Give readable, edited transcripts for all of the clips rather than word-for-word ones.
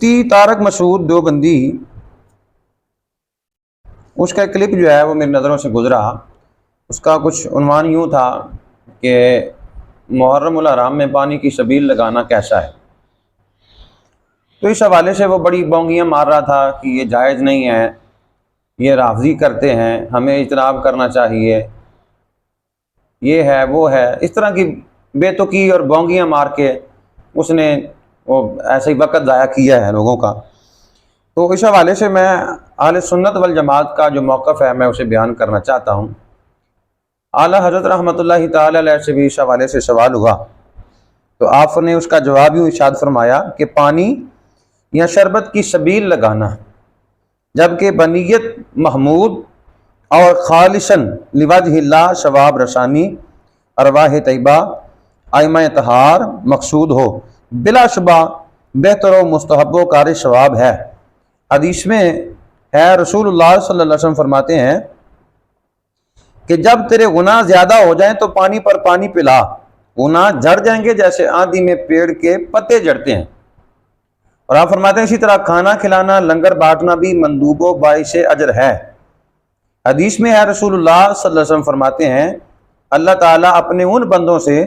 مفتی طارق مسعود دیوبندی، اس کا ایک کلپ جو ہے وہ میری نظروں سے گزرا. اس کا کچھ عنوان یوں تھا کہ محرم الحرام میں پانی کی شبیل لگانا کیسا ہے. تو اس حوالے سے وہ بڑی بونگیاں مار رہا تھا کہ یہ جائز نہیں ہے، یہ رافضی کرتے ہیں، ہمیں اجتناب کرنا چاہیے، یہ ہے وہ ہے. اس طرح کی بے تکی اور بونگیاں مار کے اس نے وہ ایسے ہی وقت ضائع کیا ہے لوگوں کا. تو اس حوالے سے میں اہل سنت والجماعت کا جو موقف ہے میں اسے بیان کرنا چاہتا ہوں. اعلیٰ حضرت رحمۃ اللہ تعالی علیہ سے بھی اس حوالے سے سوال ہوا تو آپ نے اس کا جواب یوں ارشاد فرمایا کہ پانی یا شربت کی شبیل لگانا جبکہ بنیت محمود اور خالصاً لوجہ اللہ ثواب رسانی ارواح طیبہ ائمہ طہار مقصود ہو، بلا شبہ بہتر و مستحب و کار ثواب ہے. حدیث میں ہے رسول اللہ صلی اللہ علیہ وسلم فرماتے ہیں کہ جب تیرے گناہ زیادہ ہو جائیں تو پانی پر پانی پلا، گناہ جھڑ جائیں گے جیسے آندھی میں پیڑ کے پتے جھڑتے ہیں. اور آپ فرماتے ہیں اسی طرح کھانا کھلانا لنگر بانٹنا بھی مندوب و باعث اجر ہے. حدیث میں ہے رسول اللہ صلی اللہ علیہ وسلم فرماتے ہیں اللہ تعالیٰ اپنے ان بندوں سے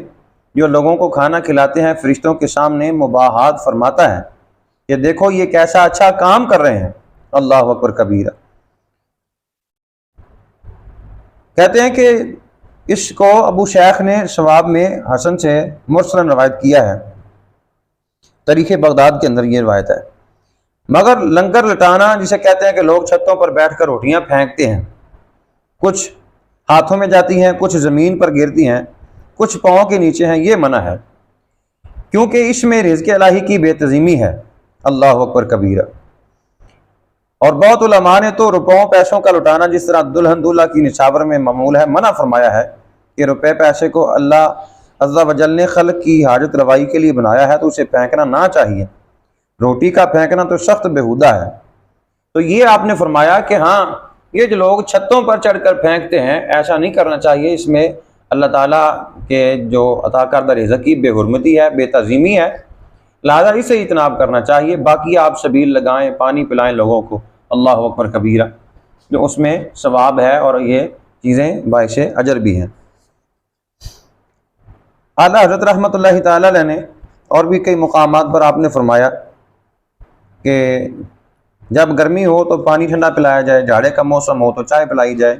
جو لوگوں کو کھانا کھلاتے ہیں فرشتوں کے سامنے مباحات فرماتا ہے کہ دیکھو یہ کیسا اچھا کام کر رہے ہیں. اللہ اکبر کبیرہ. کہتے ہیں کہ اس کو ابو شیخ نے ثواب میں حسن سے مرسل روایت کیا ہے. تاریخ بغداد کے اندر یہ روایت ہے. مگر لنگر لٹانا جسے کہتے ہیں کہ لوگ چھتوں پر بیٹھ کر روٹیاں پھینکتے ہیں، کچھ ہاتھوں میں جاتی ہیں، کچھ زمین پر گرتی ہیں، کچھ پاؤں کے نیچے ہیں، یہ منع ہے کیونکہ اس میں رزق الہی کی بے تنظیمی ہے. اللہ اکبر کبیرہ. اور بہت علماء نے تو روپوں پیسوں کا لٹانا جس طرح دلہن دولہا کی نچھاور میں معمول ہے منع فرمایا ہے کہ روپے پیسے کو اللہ عز و جل نے خلق کی حاجت روائی کے لیے بنایا ہے تو اسے پھینکنا نہ چاہیے. روٹی کا پھینکنا تو سخت بےہودہ ہے. تو یہ آپ نے فرمایا کہ ہاں یہ جو لوگ چھتوں پر چڑھ کر پھینکتے ہیں ایسا نہیں کرنا چاہیے، اس میں اللہ تعالیٰ کے جو عطا کردہ رزق کی بے حرمتی ہے، بے تعظیمی ہے، لہذا اسے اجتناب کرنا چاہیے. باقی آپ شبیل لگائیں، پانی پلائیں لوگوں کو، اللہ اکبر کبیرہ، جو اس میں ثواب ہے اور یہ چیزیں باعث اجر بھی ہیں. اعلیٰ حضرت رحمۃ اللہ تعالی علیہ نے اور بھی کئی مقامات پر آپ نے فرمایا کہ جب گرمی ہو تو پانی ٹھنڈا پلایا جائے، جاڑے کا موسم ہو تو چائے پلائی جائے،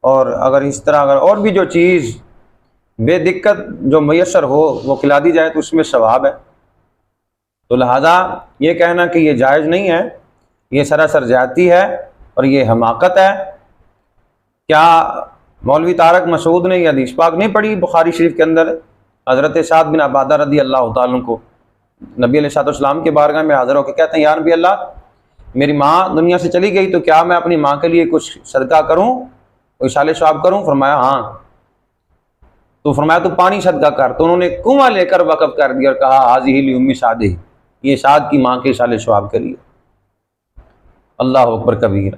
اور اگر اس طرح اگر اور بھی جو چیز بے دقت جو میسر ہو وہ کھلا دی جائے تو اس میں ثواب ہے. تو لہذا یہ کہنا کہ یہ جائز نہیں ہے یہ سراسر زیادتی ہے اور یہ حماقت ہے. کیا مولوی طارق مسعود نے یہ حدیث پاک نہیں پڑھی بخاری شریف کے اندر؟ حضرت سعد بن عبادہ رضی اللہ تعالیٰ عنہ کو نبی علیہ السلام کے بارگاہ میں حاضر ہو کے کہتے ہیں یا نبی اللہ میری ماں دنیا سے چلی گئی تو کیا میں اپنی ماں کے لیے کچھ صدقہ کروں، کوئی اصال ثواب کروں؟ فرمایا ہاں. تو فرمایا تو پانی صدقہ کر. تو انہوں نے کنواں لے کر وقف کر دیا اور کہا حاضی لی سعد، یہ سعد کی ماں کے اصال ثواب کے لیے. اللہ اکبر کبیرہ.